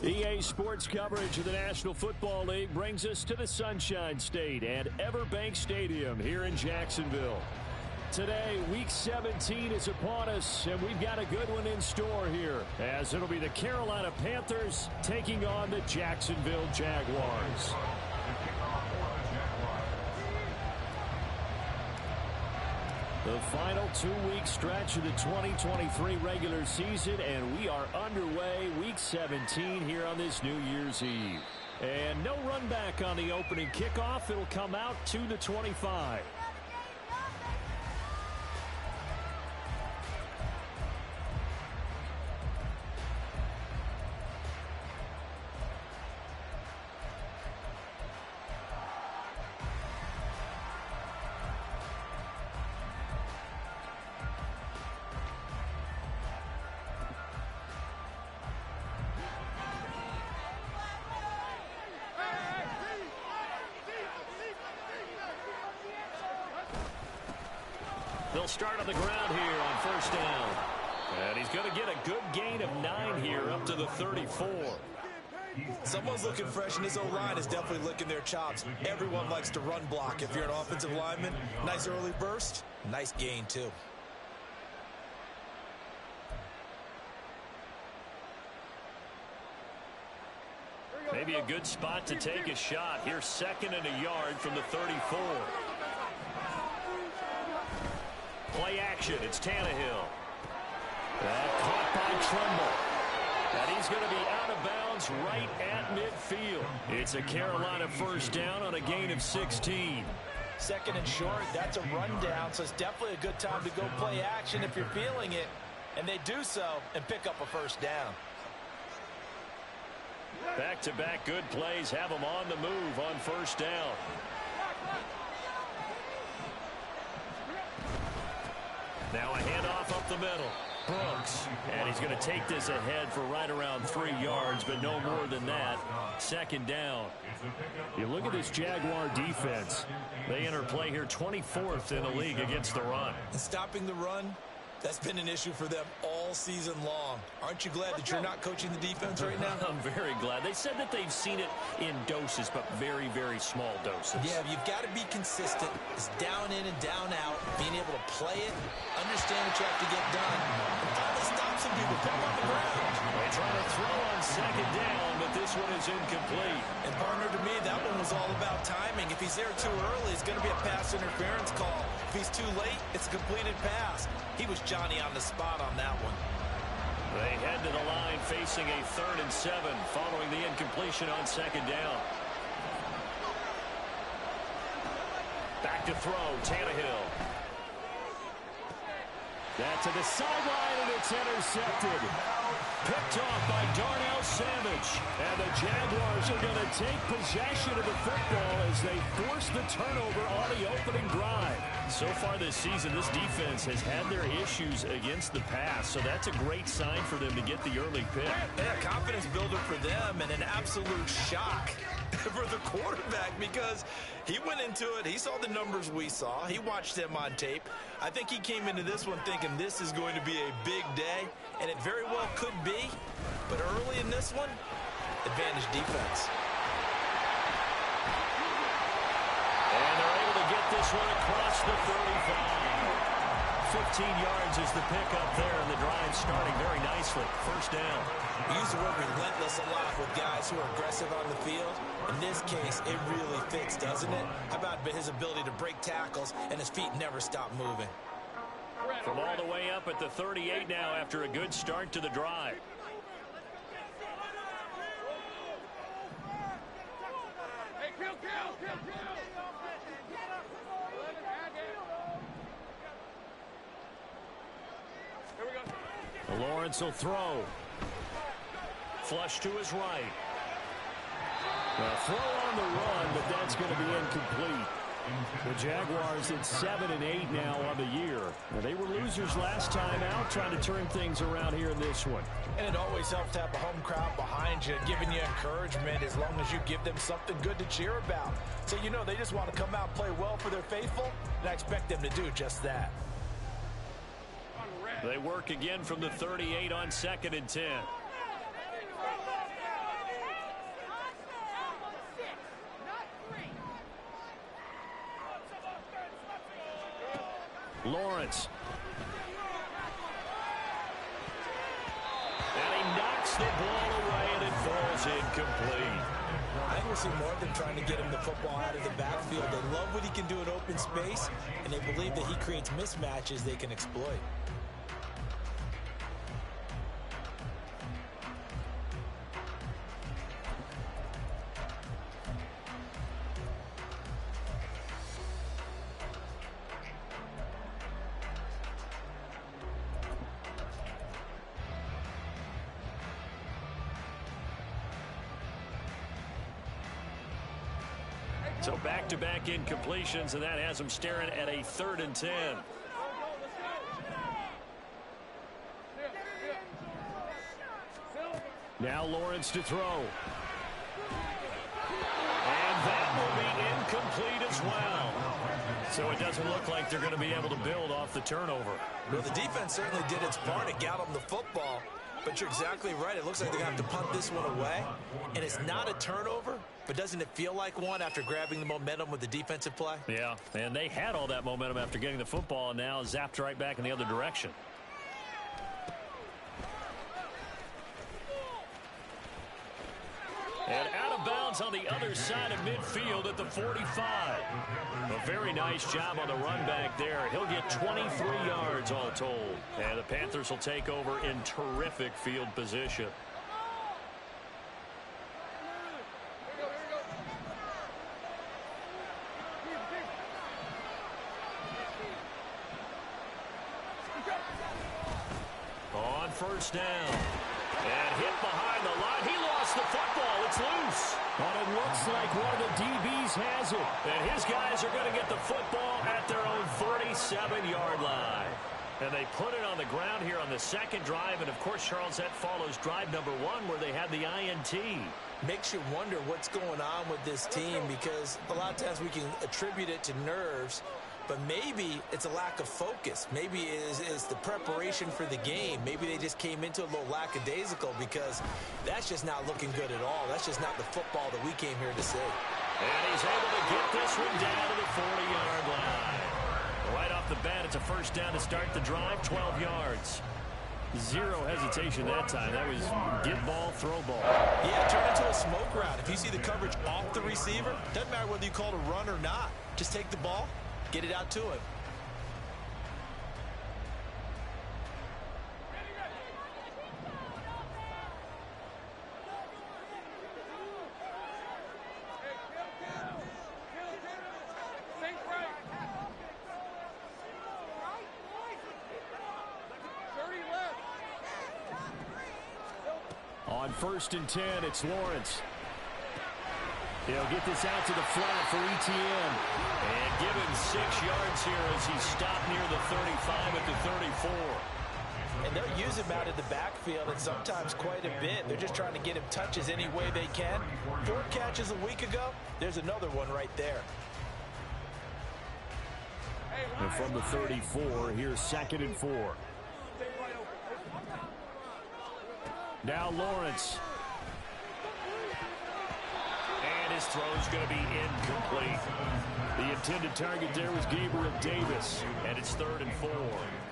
EA Sports coverage of the National Football League brings us to the Sunshine State at Everbank Stadium here in Jacksonville. Today, Week 17 is upon us, and we've got a good one in store here, as it'll be the Carolina Panthers taking on the Jacksonville Jaguars. The final 2-week stretch of the 2023 regular season, and we are underway Week 17 here on this New Year's Eve. And no run back on the opening kickoff. It'll come out to the 25. They'll start on the ground here on first down. And he's going to get a good gain of 9 here up to the 34. Someone's looking fresh, and his O-line is definitely licking their chops. Everyone likes to run block. If you're an offensive lineman, nice early burst, nice gain too. Maybe a good spot to take a shot. Here's 2nd and a yard from the 34. Play action. It's Tannehill. Caught by Trumbull. And he's going to be out of bounds right at midfield. It's a Carolina first down on a gain of 16. 2nd and short, that's a rundown, so it's definitely a good time to go play action if you're feeling it. And they do so and pick up a first down. Back-to-back good plays have them on the move on first down. Now a handoff up the middle. Brooks. And he's going to take this ahead for right around 3 yards, but no more than that. 2nd down. You look at this Jaguar defense. They enter play here 24th in the league against the run. And stopping the run, that's been an issue for them all season long. Aren't you glad that you're not coaching the defense right now? I'm very glad. They said that they've seen it in doses, but very, very small doses. Yeah, you've got to be consistent. It's down in and down out, being able to play it, understand what you have to get done, and finally stop some people, put them on the ground. They try to throw on 2nd down, but this one is incomplete. And partner, to me, that one was all about timing. If he's there too early, it's going to be a pass interference call. If he's too late, it's a completed pass. He was Johnny on the spot on that one. They head to the line facing a 3rd and 7 following the incompletion on 2nd down. Back to throw, Tannehill. That to the sideline, and it's intercepted. Picked off by Darnell Savage. And the Jaguars are going to take possession of the football as they force the turnover on the opening drive. So far this season, this defense has had their issues against the pass, so that's a great sign for them to get the early pick. Yeah, confidence builder for them, and an absolute shock for the quarterback, because he went into it, he saw the numbers we saw, he watched them on tape. I think he came into this one thinking this is going to be a big day, and it very well could be, but early in this one, advantage defense. And they're able to get this one across the 35. 15 yards is the pickup there, and the drive starting very nicely. First down. We use the word relentless a lot with guys who are aggressive on the field. In this case, it really fits, doesn't it? How about his ability to break tackles and his feet never stop moving? From all the way up at the 38 now after a good start to the drive. Lawrence will throw. Flush to his right. A throw on the run, but that's going to be incomplete. The Jaguars at 7 and 8 now on the year. They were losers last time out, trying to turn things around here in this one. And it always helps to have a home crowd behind you, giving you encouragement as long as you give them something good to cheer about. So you know they just want to come out and play well for their faithful, and I expect them to do just that. They work again from the 38 on 2nd and 10. Lawrence. And he knocks the ball away, and it falls incomplete. I think we'll see more of them trying to get him the football out of the backfield. They love what he can do in open space, and they believe that he creates mismatches they can exploit. So back-to-back incompletions, and that has them staring at a 3rd and 10. Now Lawrence to throw. And that will be incomplete as well. So it doesn't look like they're going to be able to build off the turnover. Well, the defense certainly did its part to got them the football. But you're exactly right. It looks like they're going to have to punt this one away. And it's not a turnover, but doesn't it feel like one after grabbing the momentum with the defensive play? Yeah, and they had all that momentum after getting the football, and now zapped right back in the other direction. And out of bounds on the other side of midfield at the 45. A very nice job on the run back there. He'll get 23 yards all told. And the Panthers will take over in terrific field position. On first down. And hit behind the line. He lost the football. It's loose. But it looks like one of the DBs has it. And his guys are going to get the football at their own 37-yard line. And they put it on the ground here on the second drive. And, of course, Charles, that follows drive number 1 where they had the INT. Makes you wonder what's going on with this team because a lot of times we can attribute it to nerves. But maybe it's a lack of focus. Maybe it's the preparation for the game. Maybe they just came into a little lackadaisical because that's just not looking good at all. That's just not the football that we came here to see. And he's able to get this one down to the 40-yard line. Right off the bat, it's a first down to start the drive, 12 yards. Zero hesitation that time. That was get ball, throw ball. Yeah, turn into a smoke route. If you see the coverage off the receiver, doesn't matter whether you call it a run or not. Just take the ball. Get it out to him. On 1st and 10, it's Lawrence. He'll get this out to the flat for ETN. And give him 6 yards here as he stopped near the 35 at the 34. And they'll use him out of the backfield and sometimes quite a bit. They're just trying to get him touches any way they can. 4 catches a week ago. There's another one right there. And from the 34, here's 2nd and 4. Now Lawrence. And his throw's going to be incomplete. The intended target there was Gabriel Davis, and it's 3rd and 4.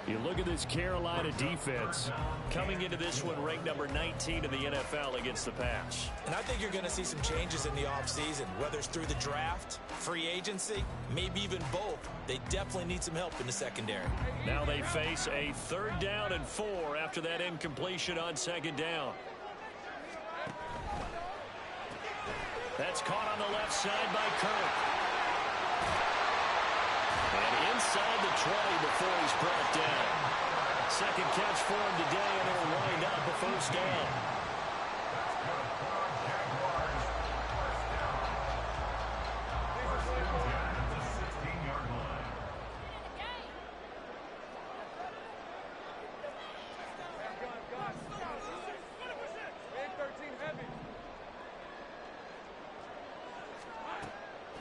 You look at this Carolina defense coming into this one ranked number 19 in the NFL against the pass. And I think you're going to see some changes in the offseason, whether it's through the draft, free agency, maybe even both. They definitely need some help in the secondary. Now they face a 3rd down and 4 after that incompletion on 2nd down. That's caught on the left side by Kirk. And inside the 20 before he's brought down. 2nd catch for him today, and it'll wind up a 1st down.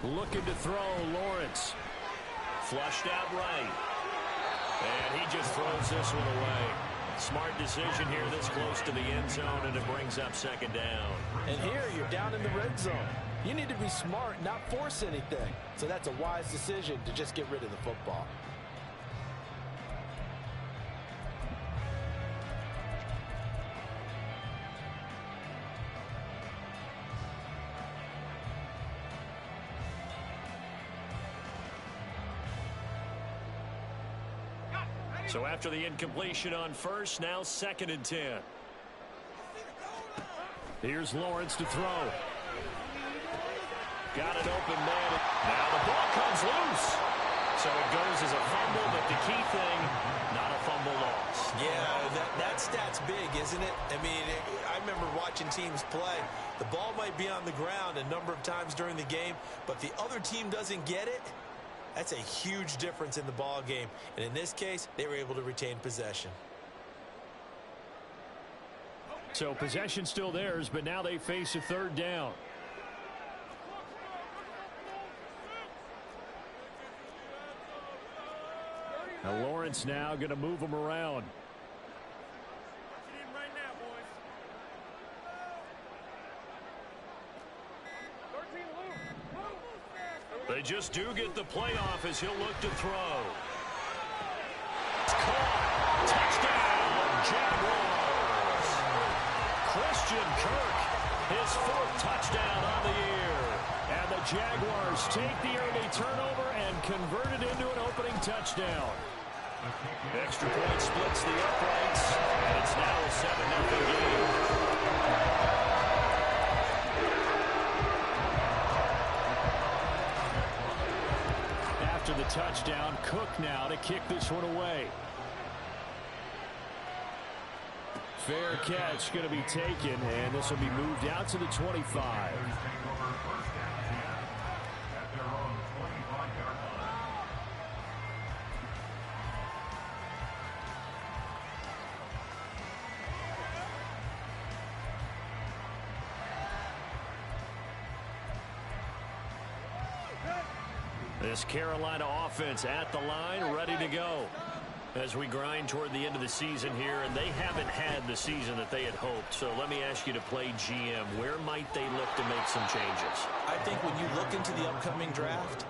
Looking to throw, Lawrence. Flushed out right. And he just throws this one away. Smart decision here this close to the end zone, and it brings up 2nd down. And here you're down in the red zone. You need to be smart, not force anything. So that's a wise decision to just get rid of the football. So after the incompletion on first, now 2nd and 10. Here's Lawrence to throw. Got an open man. Now the ball comes loose. So it goes as a fumble, but the key thing, not a fumble loss. Yeah, that stat's big, isn't it? I mean, I remember watching teams play. The ball might be on the ground a number of times during the game, but the other team doesn't get it. That's a huge difference in the ball game. And in this case, they were able to retain possession. So possession still theirs, but now they face a 3rd down. Now Lawrence now going to move them around. They just do get the playoff as he'll look to throw. It's caught. Touchdown, Jaguars. Christian Kirk, his 4th touchdown on the year. And the Jaguars take the early turnover and convert it into an opening touchdown. Extra point splits the uprights, and it's now a 7-0 game. After the touchdown, Cook now to kick this one away. Fair catch going to be taken, and this will be moved out to the 25. This Carolina offense at the line, ready to go. As we grind toward the end of the season here, and they haven't had the season that they had hoped. So let me ask you to play GM. Where might they look to make some changes? I think when you look into the upcoming draft,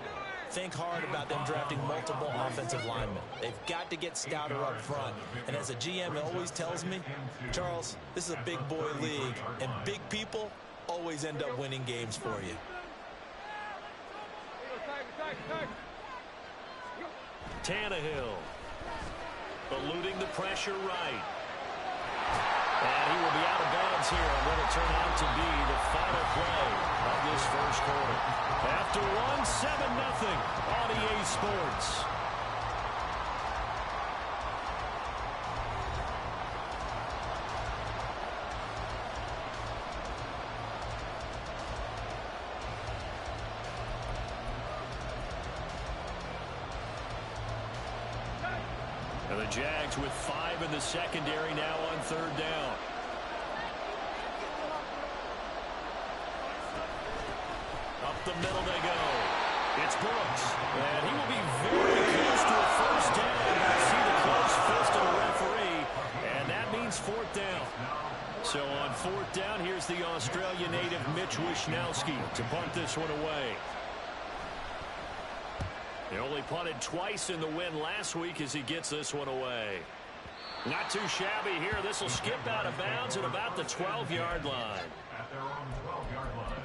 think hard about them drafting multiple offensive linemen. They've got to get stouter up front. And as a GM, it always tells me, Charles, this is a big boy league, and big people always end up winning games for you. Tannehill eluding the pressure right. And he will be out of bounds here on what will turn out to be the final play of this first quarter. After one, 7-0 on EA Sports. And the Jags with 5 in the secondary now on 3rd down. Up the middle they go. It's Brooks. And he will be very close to a first down. I see the close fist of the referee. And that means 4th down. So on 4th down, here's the Australian native Mitch Wishnowsky to punt this one away. He only punted twice in the win last week as he gets this one away. Not too shabby here. This will skip out of bounds at about the 12-yard line. At their own 12-yard line.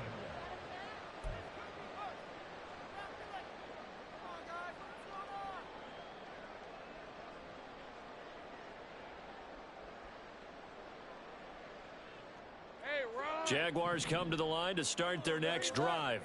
Jaguars come to the line to start their next drive.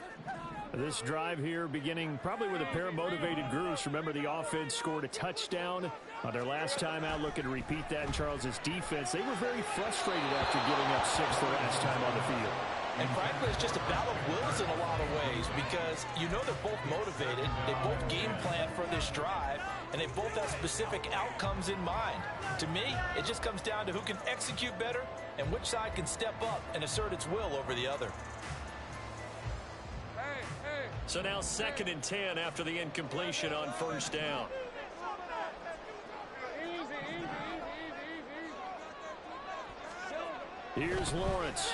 This drive here beginning probably with a pair of motivated groups. Remember, the offense scored a touchdown on their last time out. Looking to repeat that in Charles's defense. They were very frustrated after giving up 6 the last time on the field. And frankly, it's just a battle of wills in a lot of ways because you know they're both motivated. They both game plan for this drive, and they both have specific outcomes in mind. To me, it just comes down to who can execute better and which side can step up and assert its will over the other. So now 2nd and 10 after the incompletion on 1st down. Here's Lawrence.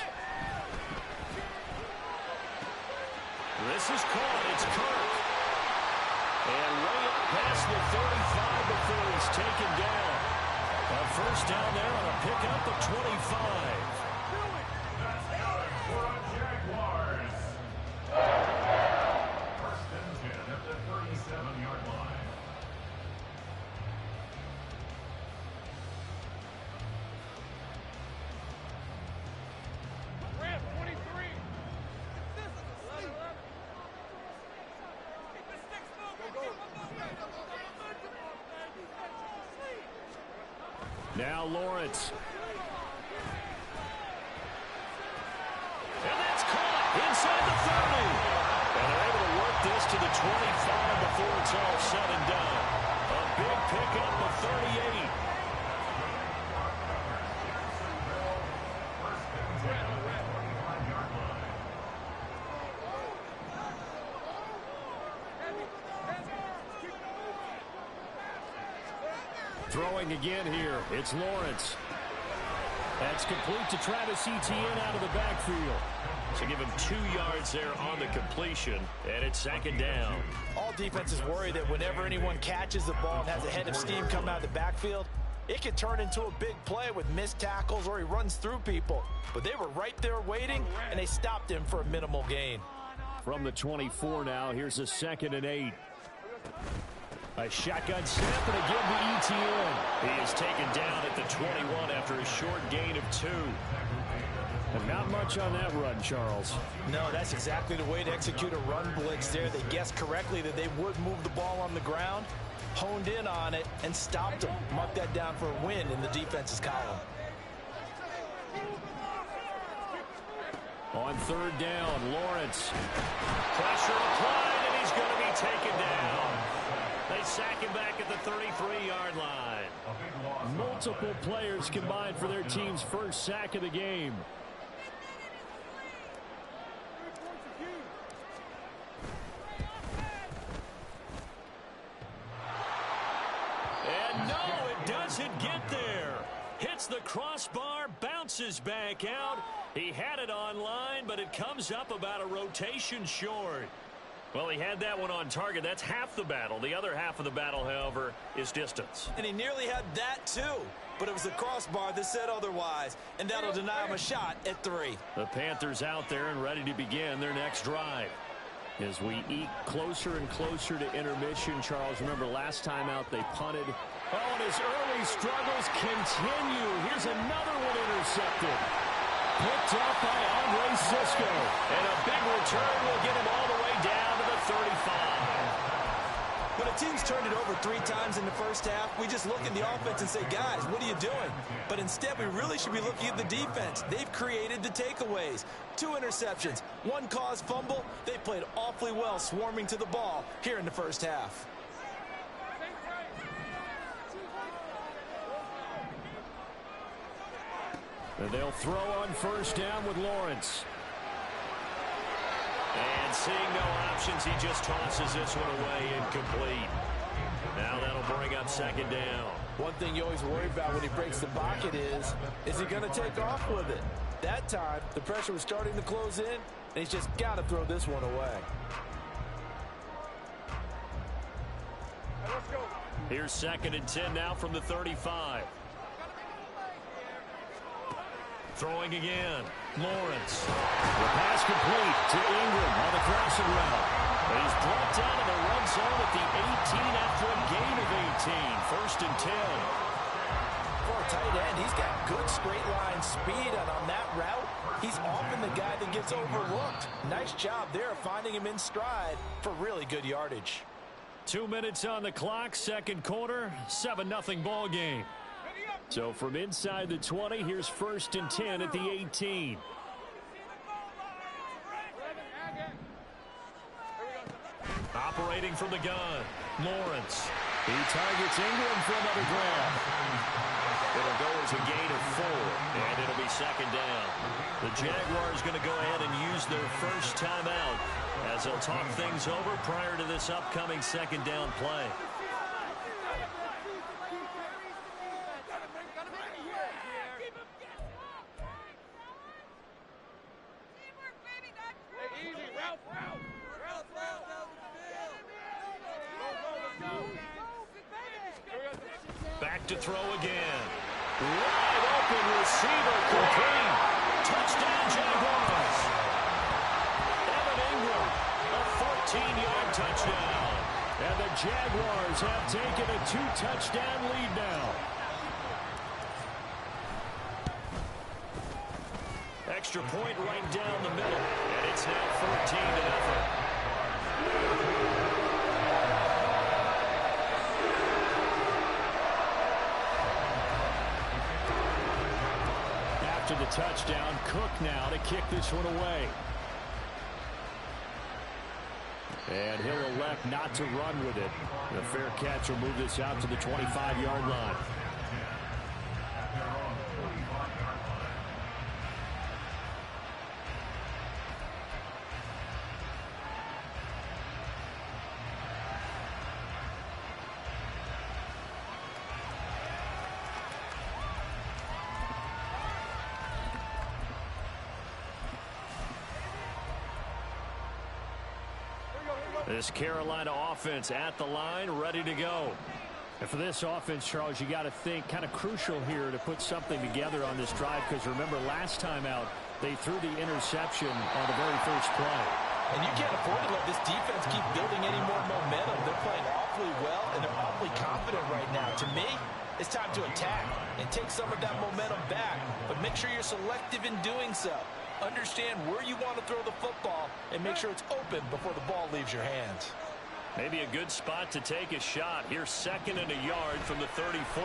This is caught. It's Kirk. And way up past the 35 before he's taken down. A first down there on a pickup of 25. Now Lawrence. And that's caught inside the 30. And they're able to work this to the 25 before it's all said and done. A big pickup of 38. Throwing again here. It's Lawrence. That's complete to Travis Etienne out of the backfield. So give him 2 yards there on the completion, and it's second down. All defenses worry that whenever anyone catches the ball and has a head of steam coming out of the backfield, it can turn into a big play with missed tackles or he runs through people. But they were right there waiting, and they stopped him for a minimal gain. From the 24 now, here's a 2nd and 8. A shotgun snap and again to Etienne. He is taken down at the 21 after a short gain of 2. And not much on that run, Charles. No, that's exactly the way to execute a run blitz there. They guessed correctly that they would move the ball on the ground, honed in on it, and stopped them. Mark that down for a win in the defense's column. On 3rd down, Lawrence. Pressure applied, and he's going to be taken down. They sack him back at the 33-yard line. Multiple players combined for their team's first sack of the game. And no, it doesn't get there. Hits the crossbar, bounces back out. He had it online, but it comes up about a rotation short. Well, he had that one on target. That's half the battle. The other half of the battle, however, is distance. And he nearly had that, too. But it was the crossbar that said otherwise. And that'll deny him a shot at 3. The Panthers out there and ready to begin their next drive. As we eke closer and closer to intermission, Charles, remember last time out they punted. Oh, and his early struggles continue. Here's another one intercepted. Picked up by Andre Cisco. And a big return will get him all the way down to the 35. When a team's turned it over 3 times in the first half, we just look at the offense and say, guys, what are you doing? But instead, we really should be looking at the defense. They've created the takeaways. 2 interceptions, 1 caused fumble. They played awfully well swarming to the ball here in the first half. And they'll throw on 1st down with Lawrence. And seeing no options, he just tosses this one away incomplete. Now that'll bring up 2nd down. One thing you always worry about when he breaks the pocket is he going to take off with it? That time, the pressure was starting to close in, and he's just got to throw this one away. Here's 2nd and 10 now from the 35. Throwing again. Lawrence. The pass complete to Ingram on the crossing route. But he's brought down in the red zone at the 18 after a gain of 18. 1st and 10. For a tight end, he's got good straight line speed, and on that route, he's often the guy that gets overlooked. Nice job there finding him in stride for really good yardage. 2 minutes on the clock, 2nd quarter, 7-0 ball game. So from inside the 20, here's 1st and 10 at the 18. Operating from the gun, Lawrence. He targets Ingram for another grab. It'll go as a gain of 4, and it'll be 2nd down. The Jaguars going to go ahead and use their first timeout as they'll talk things over prior to this upcoming 2nd down play. Back to throw again. Wide open receiver complete. Touchdown Jaguars. Evan Ingram, a 14-yard touchdown. And the Jaguars have taken a 2-touchdown lead now. Extra point right down the middle. And it's now 14-0. after the touchdown. Cook now to kick this one away. And he'll elect not to run with it. The fair catch will move this out to the 25-yard line. This Carolina offense at the line, ready to go. And for this offense, Charles, you got to think kind of crucial here to put something together on this drive, because remember last time out they threw the interception on the very first play. And you can't afford to let this defense keep building any more momentum. They're playing awfully well, and they're awfully confident right now. To me, it's time to attack and take some of that momentum back, but make sure you're selective in doing so. Understand where you want to throw the football and make sure it's open before the ball leaves your hands. Maybe a good spot to take a shot. Here's 2nd and a yard from the 34.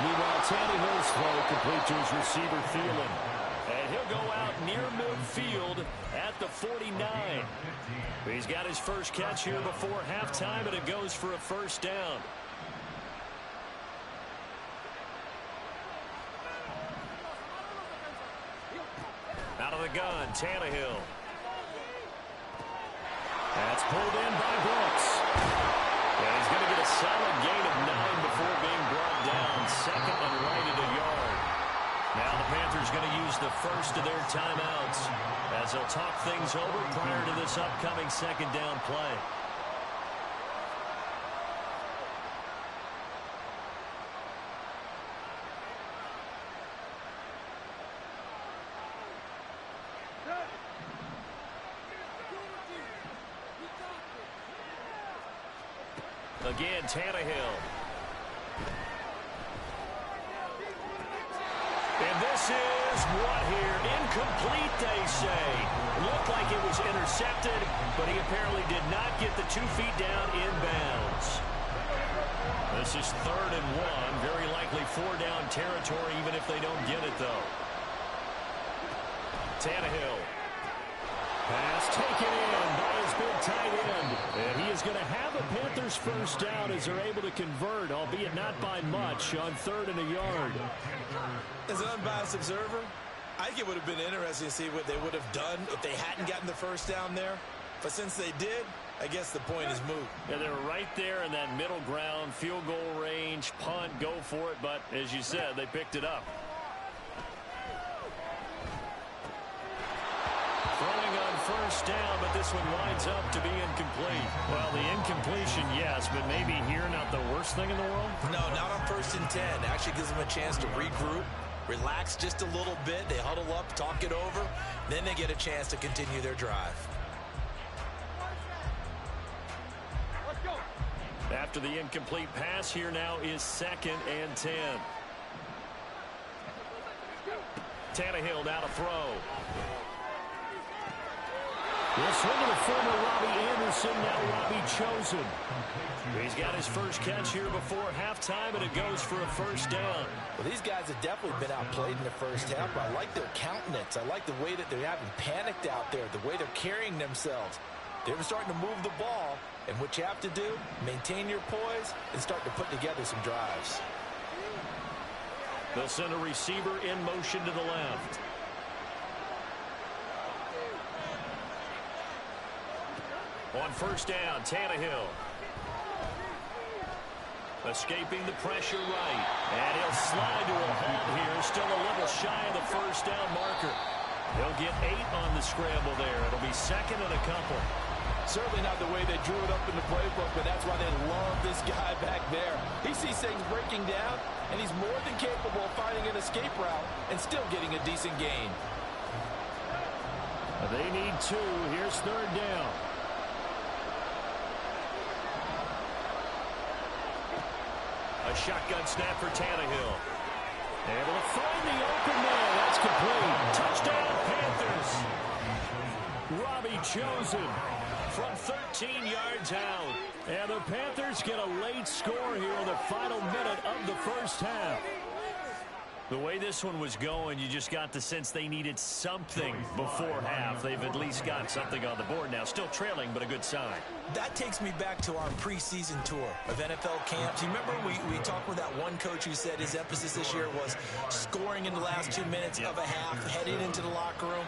Meanwhile, Tannehill's throw complete to his receiver Thielen. And he'll go out near midfield at the 49. He's got his first catch here before halftime, and it goes for a first down. Out of the gun, Tannehill. That's pulled in by Brooks. And he's going to get a solid gain of 9 before being brought down. 2nd and right at a yard. Now the Panthers going to use the first of their timeouts as they'll talk things over prior to this upcoming 2nd down play. Again, Tannehill. And this is what here? Incomplete, they say. Looked like it was intercepted, but he apparently did not get the 2 feet down in bounds. This is 3rd and 1. Very likely 4-down territory, even if they don't get it, though. Tannehill. Pass taken in by his big tight end. And he is going to have a Panthers first down as they're able to convert, albeit not by much, on 3rd and a yard. As an unbiased observer, I think it would have been interesting to see what they would have done if they hadn't gotten the first down there. But since they did, I guess the point is moot. Yeah, they're right there in that middle ground, field goal range, punt, go for it. But as you said, they picked it up. Throwing on first down, but this one winds up to be incomplete. Well, the incompletion, yes, but maybe here not the worst thing in the world? No, not on 1st and 10. Actually gives them a chance to regroup, relax just a little bit. They huddle up, talk it over, then they get a chance to continue their drive. After the incomplete pass, here now is 2nd and 10. Tannehill now to throw. We'll swing to the former Robbie Anderson, now Robbie Chosen. He's got his first catch here before halftime, and it goes for a first down. Well, these guys have definitely been outplayed in the first half, but I like their countenance. I like the way that they haven't panicked out there, the way they're carrying themselves. They're starting to move the ball, and what you have to do, maintain your poise and start to put together some drives. They'll send a receiver in motion to the left. On first down, Tannehill. Escaping the pressure right. And he'll slide to a halt here. Still a little shy of the first down marker. He'll get 8 on the scramble there. It'll be 2nd and a couple. Certainly not the way they drew it up in the playbook, but that's why they love this guy back there. He sees things breaking down, and he's more than capable of finding an escape route and still getting a decent gain. They need 2. Here's 3rd down. A shotgun snap for Tannehill. Able to find the open man. That's complete. Touchdown, Panthers. Robbie Chosen from 13 yards out. And the Panthers get a late score here in the final minute of the first half. The way this one was going, you just got the sense they needed something before half. They've at least got something on the board now. Still trailing, but a good sign. That takes me back to our preseason tour of NFL camps. You remember we talked with that one coach who said his emphasis this year was scoring in the last 2 minutes of a half, heading into the locker room.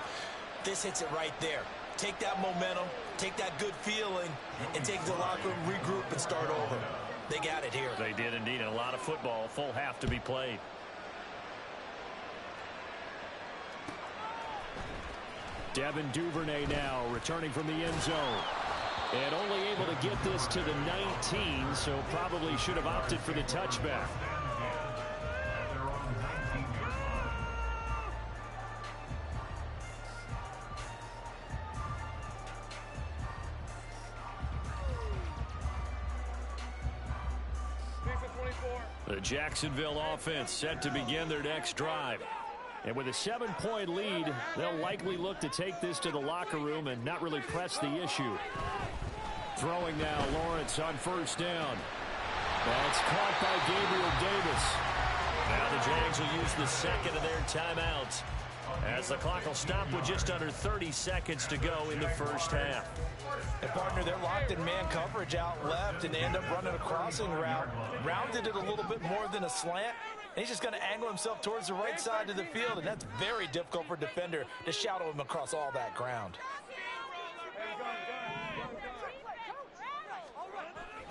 This hits it right there. Take that momentum, take that good feeling, and take it to the locker room, regroup, and start over. They got it here. They did indeed. And a lot of football, full half to be played. Devin Duvernay now returning from the end zone. And only able to get this to the 19, so probably should have opted for the touchback. The Jacksonville offense set to begin their next drive. And with a 7-point lead, they'll likely look to take this to the locker room and not really press the issue. Throwing now, Lawrence on first down. That's caught by Gabriel Davis. Now the Jags will use the second of their timeouts, as the clock will stop with just under 30 seconds to go in the first half. And partner, they're locked in man coverage out left, and they end up running a crossing route. Rounded it a little bit more than a slant. And he's just going to angle himself towards the right side of the field, and that's very difficult for a defender to shadow him across all that ground.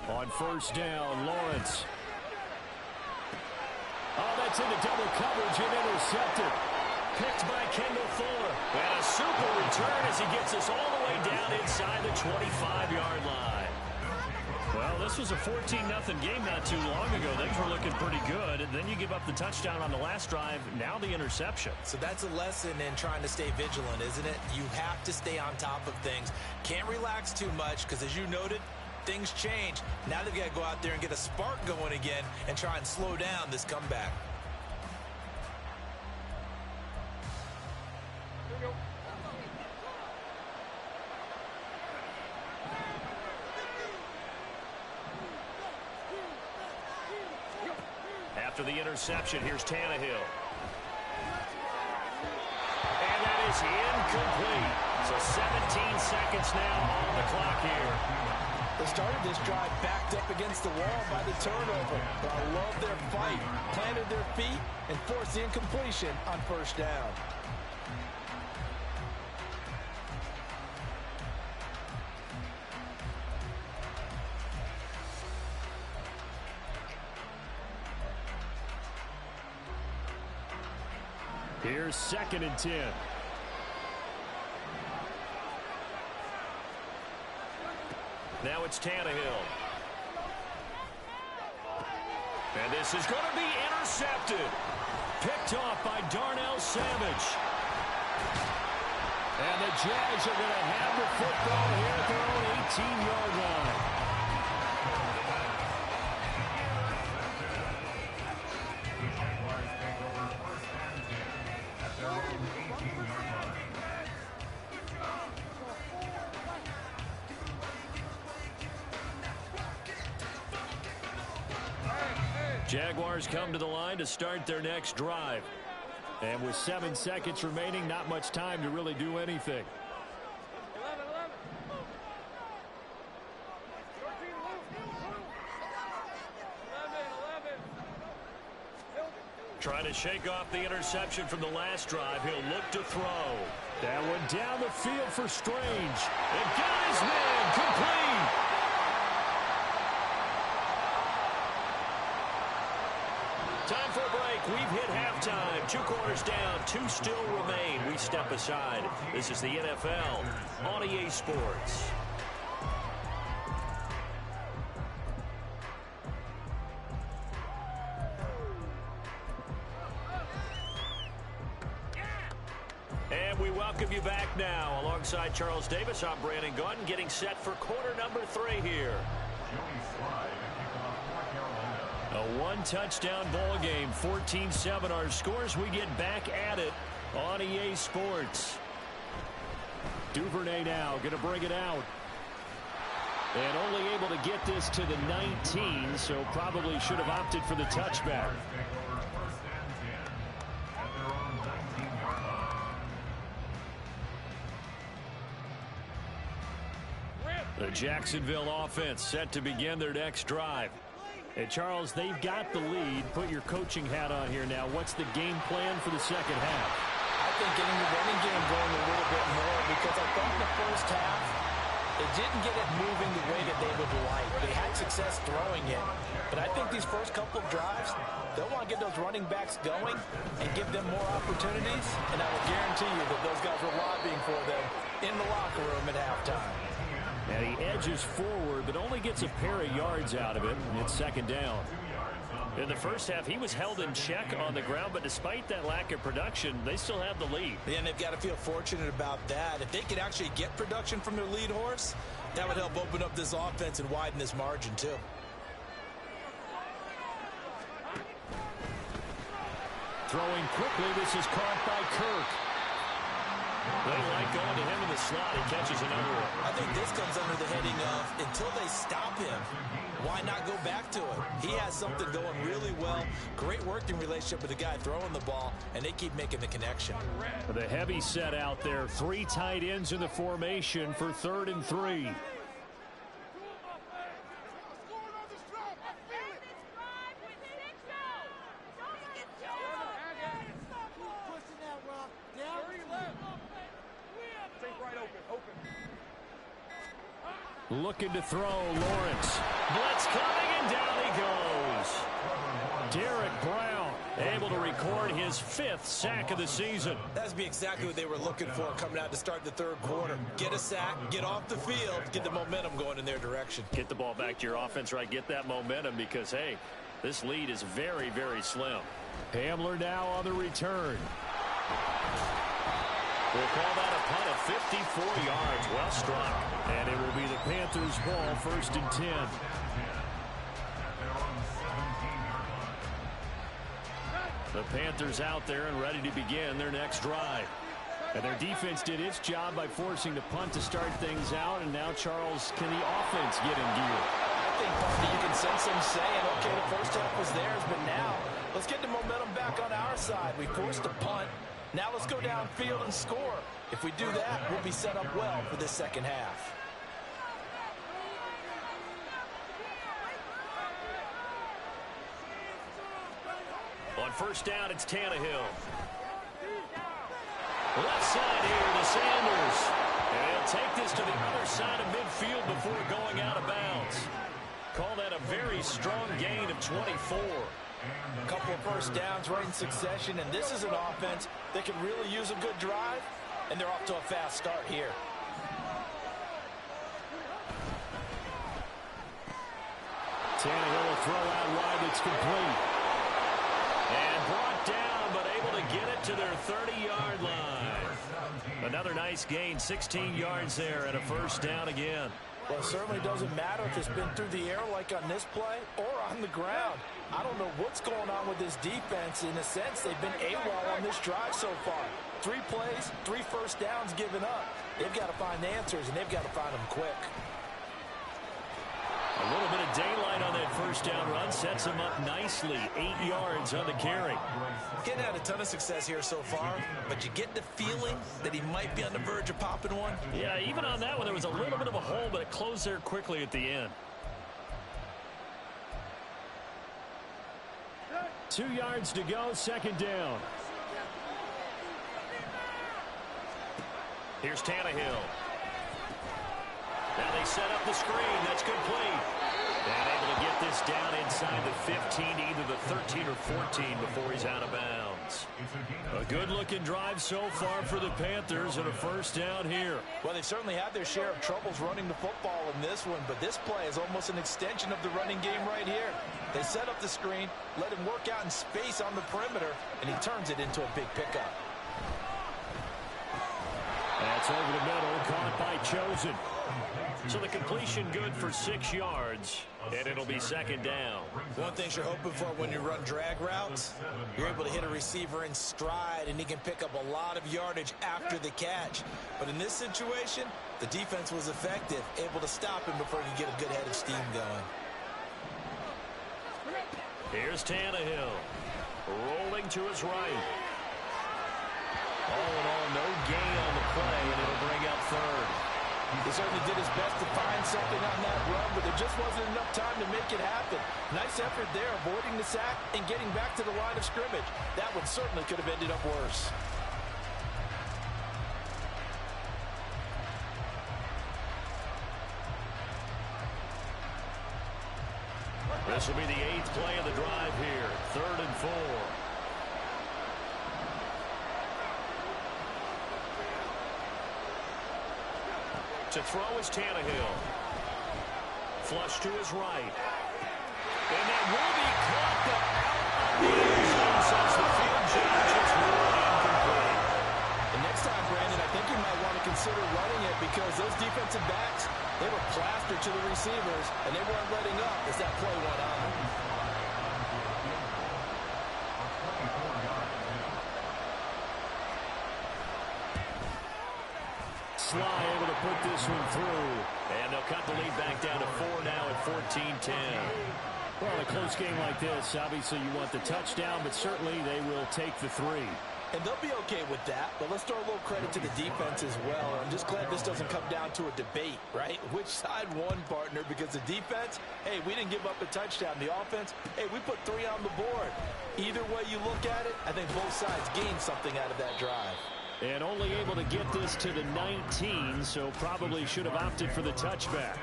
On first down, Lawrence. Oh, that's into double coverage and intercepted. Picked by Kendall Fuller. And a super return as he gets us all the way down inside the 25-yard line. Well, this was a 14-0 game not too long ago. Things were looking pretty good. And then you give up the touchdown on the last drive. Now the interception. So that's a lesson in trying to stay vigilant, isn't it? You have to stay on top of things. Can't relax too much because, as you noted, things change. Now they've got to go out there and get a spark going again and try and slow down this comeback. After the interception, here's Tannehill. And that is incomplete. So 17 seconds now on the clock here. They started this drive backed up against the wall by the turnover. But I love their fight. Planted their feet and forced the incompletion on first down. Here's 2nd and 10. Now it's Tannehill. And this is going to be intercepted. Picked off by Darnell Savage. And the Jags are going to have the football here at their own 18-yard line. Jaguars come to the line to start their next drive. And with 7 seconds remaining, not much time to really do anything. Trying to shake off the interception from the last drive. He'll look to throw. That one down the field for Strange. And got his man complete. Time for a break. We've hit halftime. 2 quarters down. 2 still remain. We step aside. This is the NFL on EA Sports. And we welcome you back now. Alongside Charles Davis, I'm Brandon Gunn, getting set for quarter number 3 here. A 1-touchdown ball game, 14-7 our scores. We get back at it on EA Sports. Duvernay now going to bring it out. And only able to get this to the 19, so probably should have opted for the touchback. The Jacksonville offense set to begin their next drive. And Charles, they've got the lead. Put your coaching hat on here now. What's the game plan for the second half? I think getting the running game going a little bit more, because I think the first half, they didn't get it moving the way that they would like. They had success throwing it. But I think these first couple of drives, they'll want to get those running backs going and give them more opportunities. And I will guarantee you that those guys were lobbying for them in the locker room at halftime. And he edges forward, but only gets a pair of yards out of it. It's second down. In the first half, he was held in check on the ground, but despite that lack of production, they still have the lead. Yeah, and they've got to feel fortunate about that. If they could actually get production from their lead horse, that would help open up this offense and widen this margin, too. Throwing quickly, this is caught by Kirk. They like going to him in the slot. He catches another one. I think this comes under the heading of, until they stop him, why not go back to it? He has something going really well. Great working relationship with the guy throwing the ball, and they keep making the connection. The heavy set out there. 3 tight ends in the formation for 3rd and 3. Looking to throw, Lawrence. Blitz coming, and down he goes. Derek Brown able to record his 5th sack of the season. That's be exactly what they were looking for coming out to start the third quarter. Get a sack, get off the field, get the momentum going in their direction. Get the ball back to your offense, right? Get that momentum because, hey, this lead is very, very slim. Hamler now on the return. We'll call that a punt of 54 yards. Well struck. And it will be the Panthers' ball, 1st and 10. The Panthers out there and ready to begin their next drive. And their defense did its job by forcing the punt to start things out. And now, Charles, can the offense get in gear? I think, Bucky, you can sense them saying, okay, the first half was theirs, but now let's get the momentum back on our side. We forced a punt. Now let's go downfield and score. If we do that, we'll be set up well for this second half. On first down, it's Tannehill. Left side here to Sanders. And he'll take this to the other side of midfield before going out of bounds. Call that a very strong gain of 24. A couple of first downs right in succession, and this is an offense that can really use a good drive, and they're off to a fast start here. Tannehill will throw out wide. It's complete. And brought down, but able to get it to their 30-yard line. Another nice gain, 16 yards there, and a first down again. Well, it certainly doesn't matter if it's been through the air like on this play or on the ground. I don't know what's going on with this defense. In a sense, they've been AWOL on this drive so far. 3 plays, 3 first downs given up. They've got to find answers, and they've got to find them quick. A little bit of daylight on that first down run sets him up nicely. 8 yards on the carry. Getting had a ton of success here so far, but you get the feeling that he might be on the verge of popping one. Yeah, even on that one, there was a little bit of a hole, but it closed there quickly at the end. 2 yards to go, second down. Here's Tannehill. Now they set up the screen. That's complete. And able to get this down inside the 15, either the 13 or 14 before he's out of bounds. A good-looking drive so far for the Panthers and a first down here. Well, they've certainly had their share of troubles running the football in this one, but this play is almost an extension of the running game right here. They set up the screen, let him work out in space on the perimeter, and he turns it into a big pickup. That's over the middle, caught by Chosen. So the completion good for 6 yards, and it'll be second down. One thing you're hoping for when you run drag routes, you're able to hit a receiver in stride, and he can pick up a lot of yardage after the catch. But in this situation, the defense was effective, able to stop him before he could get a good head of steam going. Here's Tannehill, rolling to his right. All in all, no gain on the play, and it'll bring up third. He certainly did his best to find something on that run, but there just wasn't enough time to make it happen. Nice effort there, avoiding the sack and getting back to the line of scrimmage. That one certainly could have ended up worse. This will be the 8th play of the drive here. 3rd and 4. To throw is Tannehill. Flush to his right. And that will be caught, but out of the end zone, says the field judge. It's really incomplete. And next time, Brandon, I think you might want to consider running it because those defensive backs, they were plastered to the receivers, and they weren't letting up as that play went on. Sly able to put this one through. And they'll cut the lead back down to 4 now at 14-10. Well, in a close game like this, obviously you want the touchdown, but certainly they will take the 3. And they'll be okay with that, but let's throw a little credit to the defense as well. I'm just glad this doesn't come down to a debate, right? Which side won, partner? Because the defense, hey, we didn't give up a touchdown. The offense, hey, we put 3 on the board. Either way you look at it, I think both sides gained something out of that drive. And only able to get this to the 19, so probably should have opted for the touchback.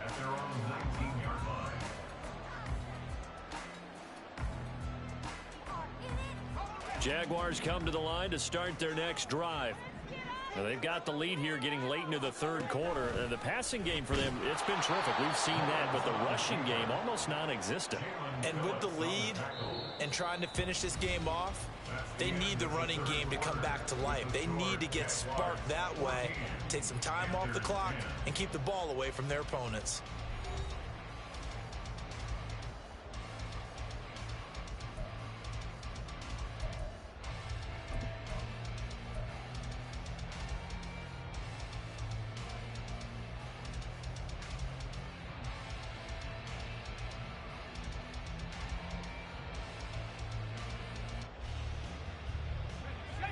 At their own 19-yard line. Jaguars come to the line to start their next drive. Now they've got the lead here getting late into the 3rd quarter. The passing game for them, it's been terrific. We've seen that, but the rushing game almost non-existent. And with the lead and trying to finish this game off, they need the running game to come back to life. They need to get sparked that way, take some time off the clock, and keep the ball away from their opponents.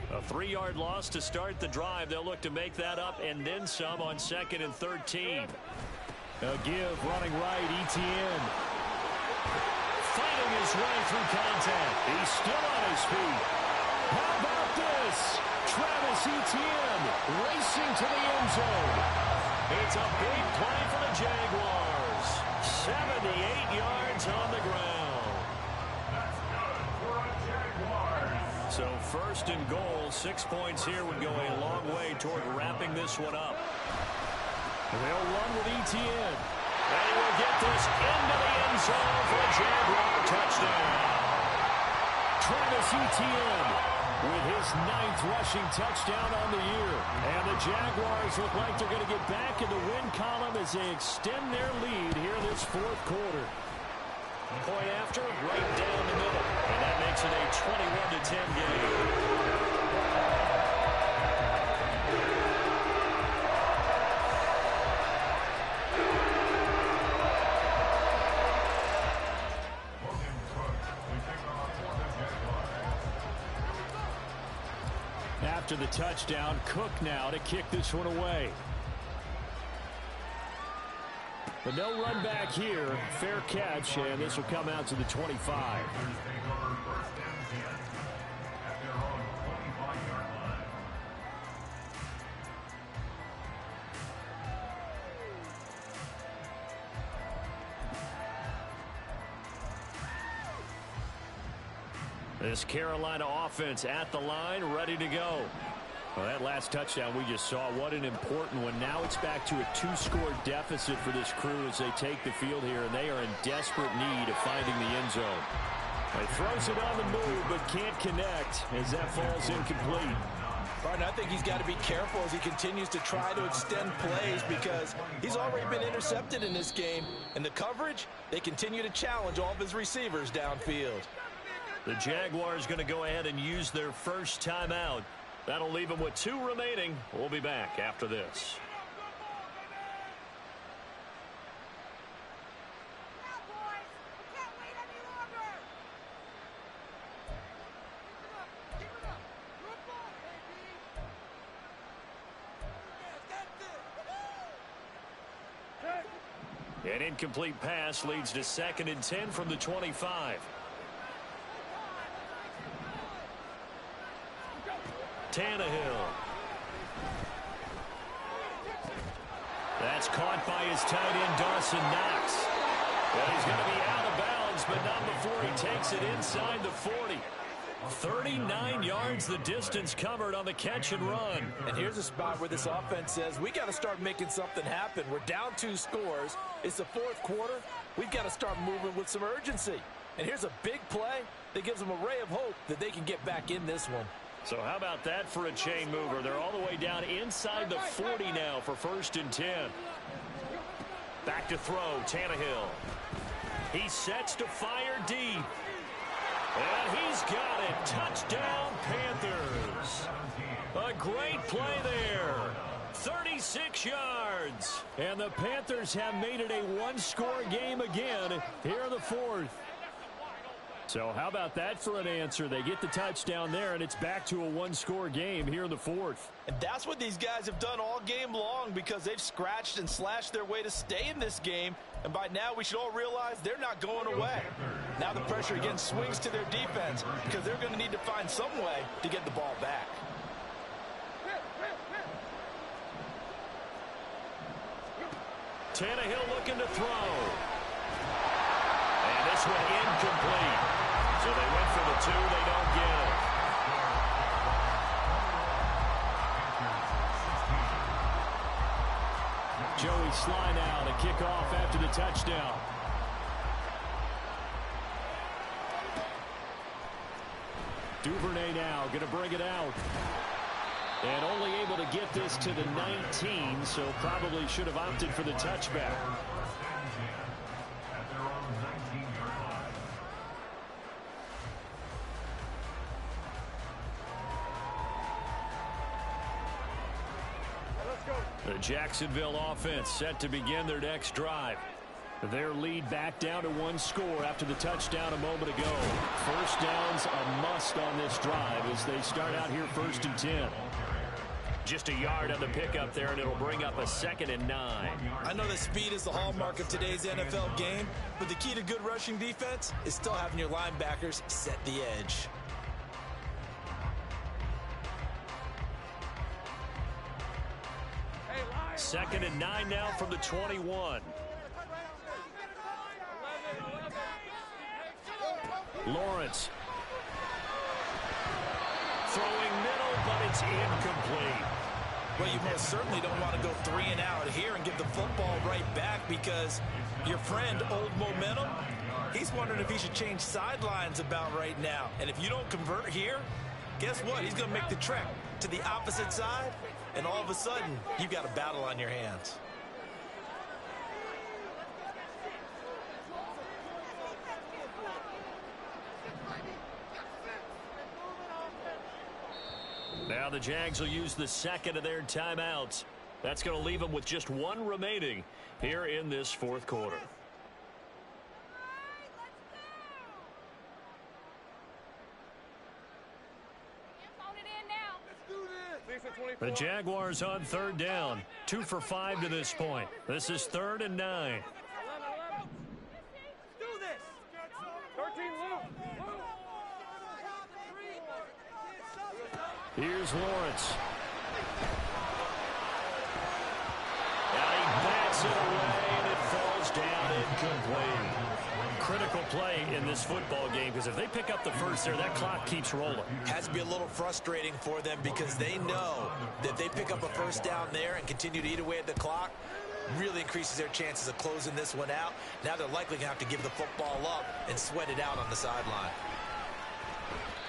A 3-yard loss to start the drive. They'll look to make that up and then some on 2nd and 13. A give running right, Etienne. Fighting his way through contact. He's still on his feet. How about this? Travis Etienne racing to the end zone. It's a big play for the Jaguars. 78 yards on the ground. So 1st and goal, 6 points here would go a long way toward wrapping this one up. They'll run with Etienne. And he will get this into the end zone for a Jaguar touchdown. Travis Etienne with his 9th rushing touchdown on the year. And the Jaguars look like they're going to get back in the win column as they extend their lead here this 4th quarter. Point after, right down the middle. And that makes it a 21-10 game. After the touchdown, Cook now to kick this one away. But no run back here. Fair catch, and this will come out to the 25. This Carolina offense at the line, ready to go. Well, that last touchdown we just saw, what an important one. Now it's back to a 2-score deficit for this crew as they take the field here, and they are in desperate need of finding the end zone. He throws it on the move, but can't connect as that falls incomplete. Barton, I think he's got to be careful as he continues to try to extend plays because he's already been intercepted in this game. And the coverage, they continue to challenge all of his receivers downfield. The Jaguars going to go ahead and use their first timeout. That'll leave them with 2 remaining. We'll be back after this. An incomplete pass leads to 2nd and 10 from the 25. Tannehill. That's caught by his tight end, Dawson Knox. Well, he's going to be out of bounds, but not before he takes it inside the 40. 39 yards the distance covered on the catch and run. And here's a spot where this offense says, we got to start making something happen. We're down 2 scores. It's the 4th quarter. We've got to start moving with some urgency. And here's a big play that gives them a ray of hope that they can get back in this one. So how about that for a chain mover? They're all the way down inside the 40 now for 1st and 10. Back to throw, Tannehill. He sets to fire deep. And he's got it. Touchdown, Panthers. A great play there. 36 yards. And the Panthers have made it a 1-score game again here in the 4th. So how about that for an answer? They get the touchdown there, and it's back to a 1-score game here in the 4th. And that's what these guys have done all game long because they've scratched and slashed their way to stay in this game. And by now, we should all realize they're not going away. Now the pressure again swings to their defense because they're going to need to find some way to get the ball back. Tannehill looking to throw. And this one incomplete. So they went for the 2. They don't get it. Joey Sly now to kick off after the touchdown. Duvernay now going to bring it out. And only able to get this to the 19, so probably should have opted for the touchback. At their own 19-yard line. The Jacksonville offense set to begin their next drive. Their lead back down to 1 score after the touchdown a moment ago. First down's a must on this drive as they start out here 1st and 10. Just a yard on the pickup there, and it'll bring up a 2nd and 9. I know that speed is the hallmark of today's NFL game, but the key to good rushing defense is still having your linebackers set the edge. Second and 9 now from the 21. Lawrence. Throwing middle, but it's incomplete. Well, you most certainly don't want to go 3 and out here and give the football right back because your friend, Old Momentum, he's wondering if he should change sidelines about right now. And if you don't convert here, guess what? He's going to make the trek to the opposite side, and all of a sudden, you've got a battle on your hands. Now the Jags will use the 2nd of their timeouts. That's going to leave them with just 1 remaining here in this 4th quarter. The Jaguars on 3rd down. 2 for 5 to this point. This is 3rd and 9. Here's Lawrence. And he bats it away, and it falls down incomplete. Critical play in this football game because if they pick up the first there, that clock keeps rolling. Has to be a little frustrating for them because they know that if they pick up a first down there and continue to eat away at the clock, really increases their chances of closing this one out. Now they're likely going to have to give the football up and sweat it out on the sideline.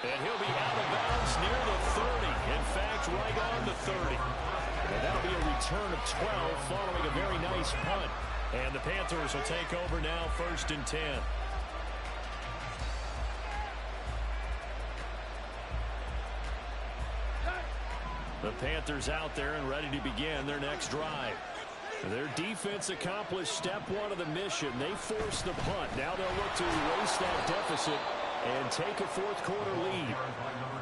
And he'll be out of bounds near the 30. In fact, right on the 30. And that'll be a return of 12 following a very nice punt. And the Panthers will take over now 1st and 10. The Panthers out there and ready to begin their next drive. Their defense accomplished step 1 of the mission. They forced the punt. Now they'll look to erase that deficit and take a 4th quarter lead.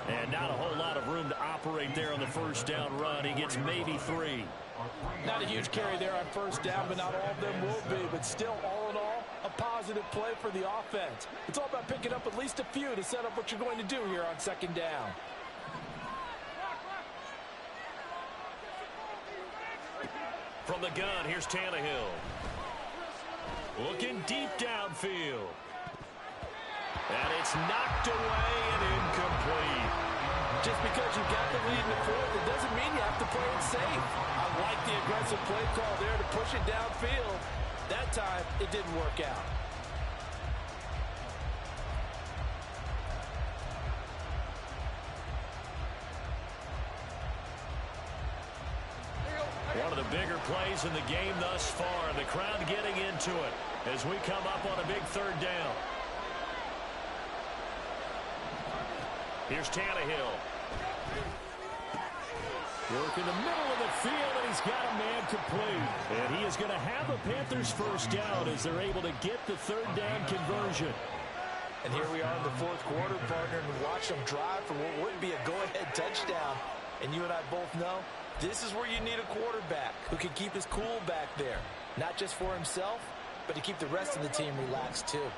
And not a whole lot of room to operate operate there on the first down run. He gets maybe 3. Not a huge carry there on first down, but not all of them will be. But still, all in all, a positive play for the offense. It's all about picking up at least a few to set up what you're going to do here on second down. From the gun, here's Tannehill. Looking deep downfield. And it's knocked away and incomplete. Just because you got the lead in the fourth, it doesn't mean you have to play it safe. I like the aggressive play call there to push it downfield. That time, it didn't work out. One of the bigger plays in the game thus far. The crowd getting into it as we come up on a big third down. Here's Tannehill. Work in the middle of the field, and he's got a man complete. And he is going to have a Panthers first down as they're able to get the third down conversion. And here we are in the fourth quarter, partner, and watch them drive for what would be a go-ahead touchdown. And you and I both know this is where you need a quarterback who can keep his cool back there. Not just for himself, but to keep the rest of the team relaxed too.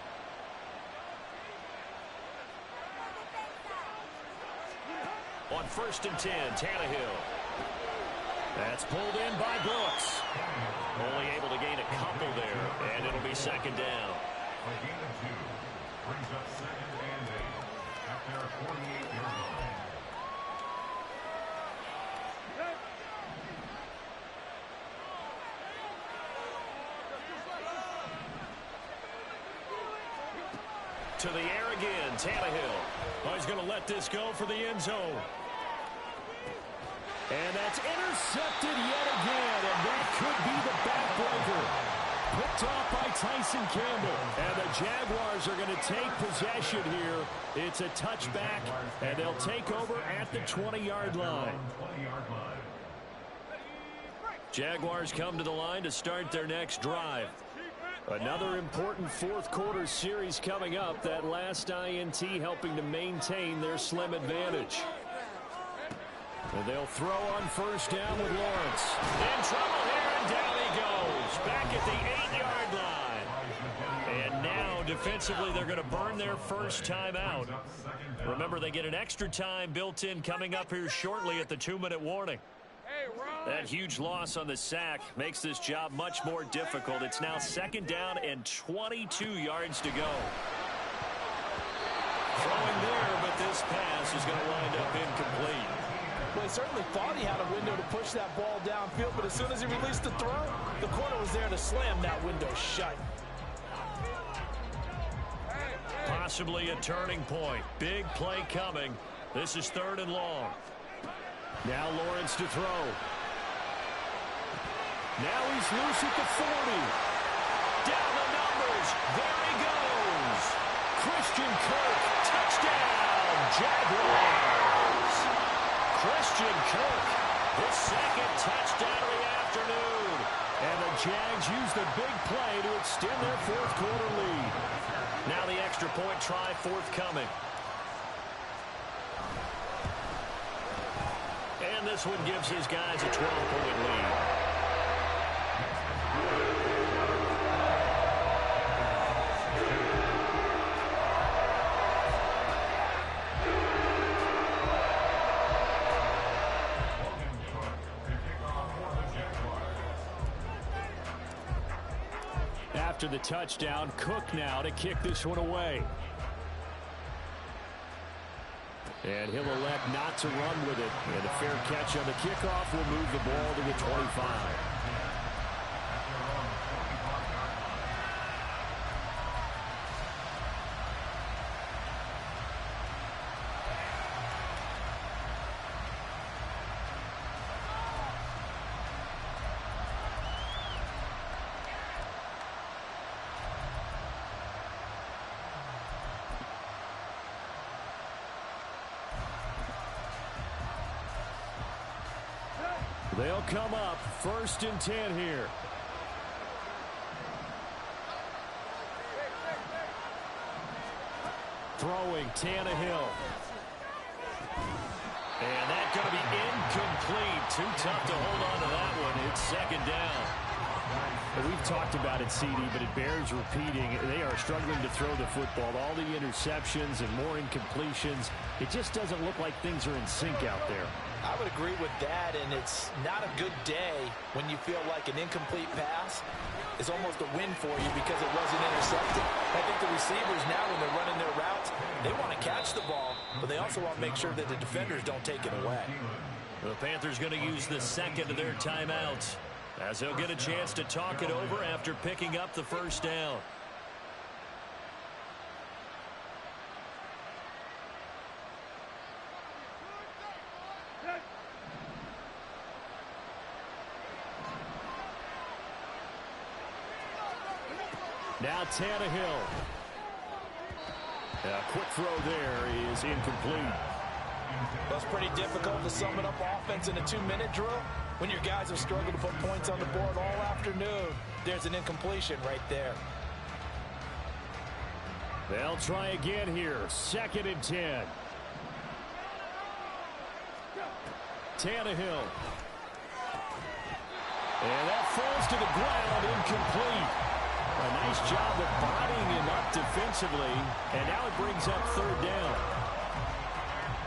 On 1st and 10, Tannehill. That's pulled in by Brooks. Only able to gain a couple there, and it'll be second down. A gain of 2. Brings up 2nd and 8 at their 48-yard line. To the air again, Tannehill. Oh, he's going to let this go for the end zone. And that's intercepted yet again, and that could be the backbreaker. Picked off by Tyson Campbell. And the Jaguars are going to take possession here. It's a touchback, and they'll take over at the 20-yard line. Jaguars come to the line to start their next drive. Another important fourth quarter series coming up. That last INT helping to maintain their slim advantage. And they'll throw on first down with Lawrence. In trouble here, and down he goes. Back at the 8-yard line. And now, defensively, they're going to burn their first time out. Remember, they get an extra time built in coming up here shortly at the 2-minute warning. That huge loss on the sack makes this job much more difficult. It's now second down and 22 yards to go. Throwing there, but this pass is going to wind up incomplete. Well, he certainly thought he had a window to push that ball downfield, but as soon as he released the throw, the corner was there to slam that window shut. Possibly a turning point. Big play coming. This is 3rd and long. Now Lawrence to throw. Now he's loose at the 40. Down the numbers. There he goes. Christian Kirk. Touchdown. Jaguars. Christian Kirk. His second touchdown of the afternoon. And the Jags use the big play to extend their fourth quarter lead. Now the extra point try forthcoming. And this one gives his guys a 12-point lead. After the touchdown, Cook now to kick this one away. And he'll elect not to run with it. And a fair catch on the kickoff will move the ball to the 25. They'll come up 1st and 10 here. Throwing Tannehill. And that's going to be incomplete. Too tough to hold on to that one. It's second down. We've talked about it, CD, but it bears repeating. They are struggling to throw the football. All the interceptions and more incompletions. It just doesn't look like things are in sync out there. I would agree with that, and it's not a good day when you feel like an incomplete pass is almost a win for you because it wasn't intercepted. I think the receivers now, when they're running their routes, they want to catch the ball, but they also want to make sure that the defenders don't take it away. The Panthers going to use the second of their timeouts, as they'll get a chance to talk it over after picking up the first down. Now Tannehill. A quick throw there is incomplete. That's pretty difficult to sum it up offense in a 2-minute drill. When your guys have struggled to put points on the board all afternoon, there's an incompletion right there. They'll try again here. 2nd and 10. Tannehill. And that falls to the ground, incomplete. A nice job of bodying him up defensively, and now it brings up 3rd down.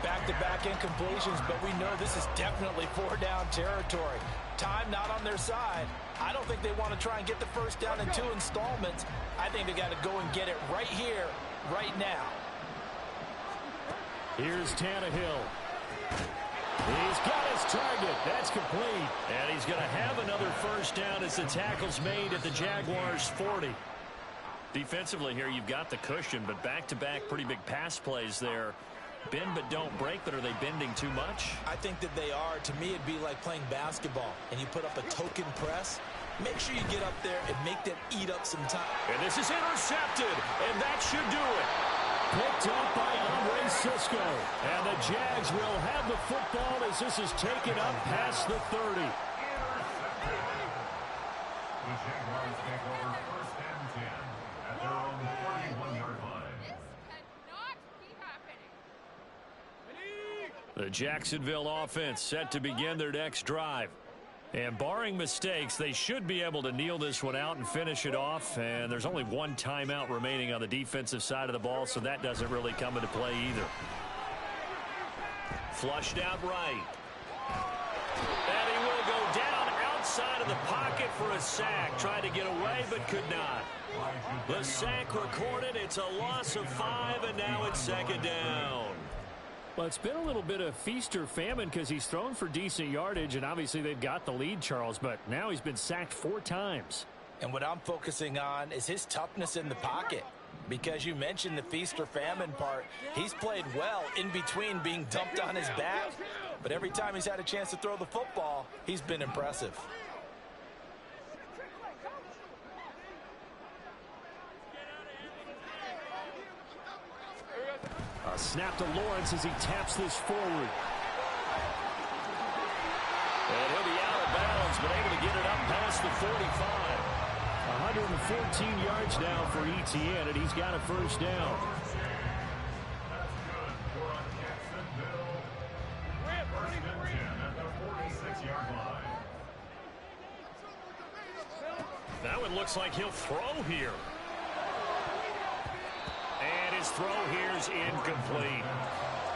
Back-to-back incompletions, but we know this is definitely 4-down territory. Time not on their side. I don't think they want to try and get the first down in 2 installments. I think they got to go and get it right here, right now. Here's Tannehill. He's got his target. That's complete. And he's going to have another first down as the tackle's made at the Jaguars' 40. Defensively here, you've got the cushion, but back-to-back pretty big pass plays there. Bend but don't break, but are they bending too much? I think that they are. To me, it'd be like playing basketball, and you put up a token press. Make sure you get up there and make them eat up some time. And this is intercepted, and that should do it. Picked up by Andre Cisco. And the Jags will have the football as this is taken up past the 30. The Jaguars take over 1st and 10 at their own 31-yard line. This cannot be happening. The Jacksonville offense set to begin their next drive. And barring mistakes, they should be able to kneel this one out and finish it off. And there's only one timeout remaining on the defensive side of the ball, so that doesn't really come into play either. Flushed out right. And he will go down outside of the pocket for a sack. Tried to get away, but could not. The sack recorded. It's a loss of 5, and now it's 2nd down. Well, it's been a little bit of feast or famine because he's thrown for decent yardage, and obviously they've got the lead, Charles, but now he's been sacked 4 times. And what I'm focusing on is his toughness in the pocket. Because you mentioned the feast or famine part, he's played well in between being dumped on his back. But every time he's had a chance to throw the football, he's been impressive. A snap to Lawrence as he taps this forward. And he'll be out of bounds, but able to get it up past the 45. 114 yards now for ETN, and he's got a first down. Now it looks like he'll throw here. And his throw here's incomplete.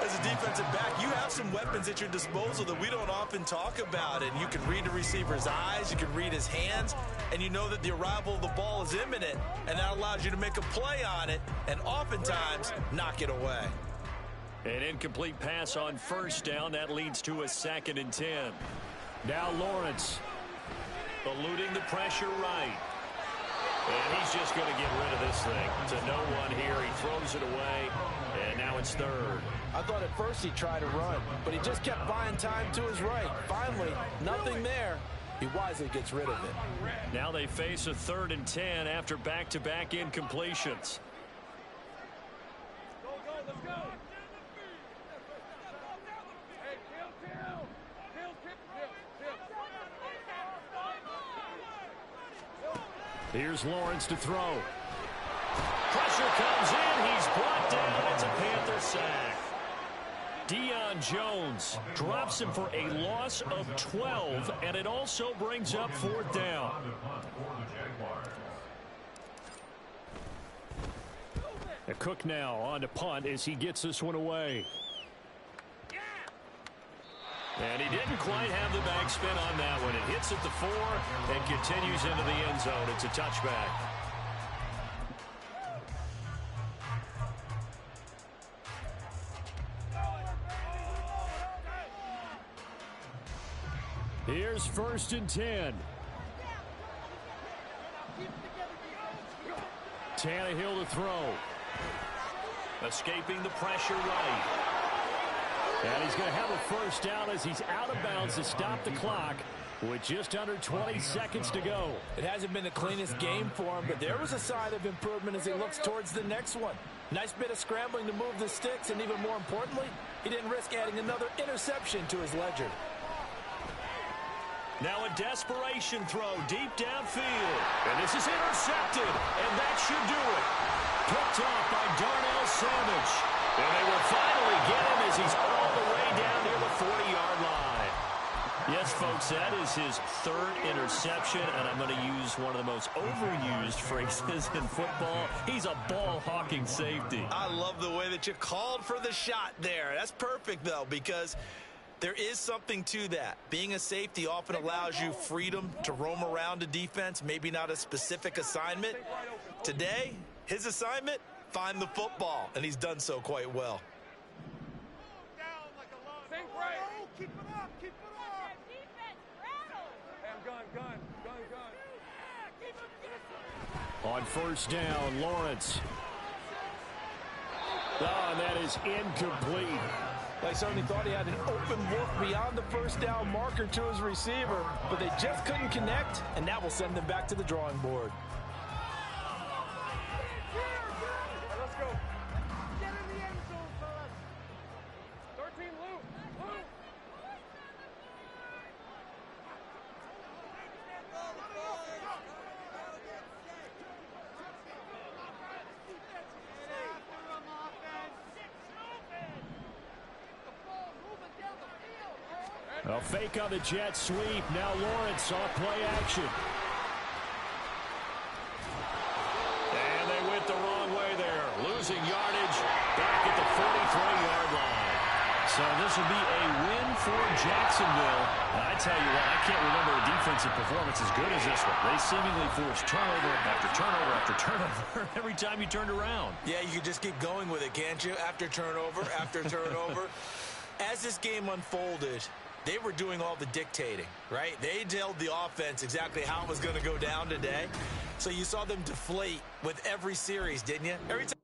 As a defensive back, you have some weapons at your disposal that we don't often talk about. And you can read the receiver's eyes, you can read his hands, and you know that the arrival of the ball is imminent. And that allows you to make a play on it and oftentimes knock it away. An incomplete pass on first down. That leads to a 2nd and 10. Now Lawrence eluding the pressure right. And he's just going to get rid of this thing to no one here. He throws it away, and now it's 3rd. I thought at first he tried to run, but he just kept buying time to his right. Finally, nothing there. He wisely gets rid of it. Now they face a 3rd and 10 after back-to-back incompletions. Let's go. Here's Lawrence to throw. Pressure comes in. He's brought down. It's a Panther sack. Deion on Jones. Drops him for a loss of 12, and it also brings up 4th down. A Cook now on to punt as he gets this one away. And he didn't quite have the backspin on that one. It hits at the 4 and continues into the end zone. It's a touchback. Here's 1st and 10. Tannehill to throw. Escaping the pressure right. And he's going to have a 1st down as he's out of bounds to stop the clock with just under 20 seconds to go. It hasn't been the cleanest game for him, but there was a sign of improvement as he looks towards the next one. Nice bit of scrambling to move the sticks, and even more importantly, he didn't risk adding another interception to his ledger. Now a desperation throw deep downfield. And this is intercepted, and that should do it. Picked off by Darnell Savage. And they will finally get him as he's all the way down near the 40-yard line. Yes, folks, that is his 3rd interception, and I'm going to use one of the most overused phrases in football. He's a ball-hawking safety. I love the way that you called for the shot there. That's perfect, though, because there is something to that. Being a safety often allows you freedom to roam around a defense, maybe not a specific assignment. Today, his assignment, find the football, and he's done so quite well. Keep it up, keep it up. Defense, rattle. Gun. On 1st down, Lawrence. Oh, and that is incomplete. They certainly thought he had an open look beyond the 1st down marker to his receiver, but they just couldn't connect, and that will send them back to the drawing board. Let's go. Get in the end zone, fellas. 13, Luke. A fake on the jet sweep. Now Lawrence off play action. And they went the wrong way there. Losing yardage back at the 43-yard line. So this will be a win for Jacksonville. And I tell you what, I can't remember a defensive performance as good as this one. They seemingly forced turnover after turnover after turnover every time you turned around. Yeah, you could just keep going with it, can't you? After turnover, after turnover. As this game unfolded, they were doing all the dictating, right? They told the offense exactly how it was going to go down today. So you saw them deflate with every series, didn't you? Every time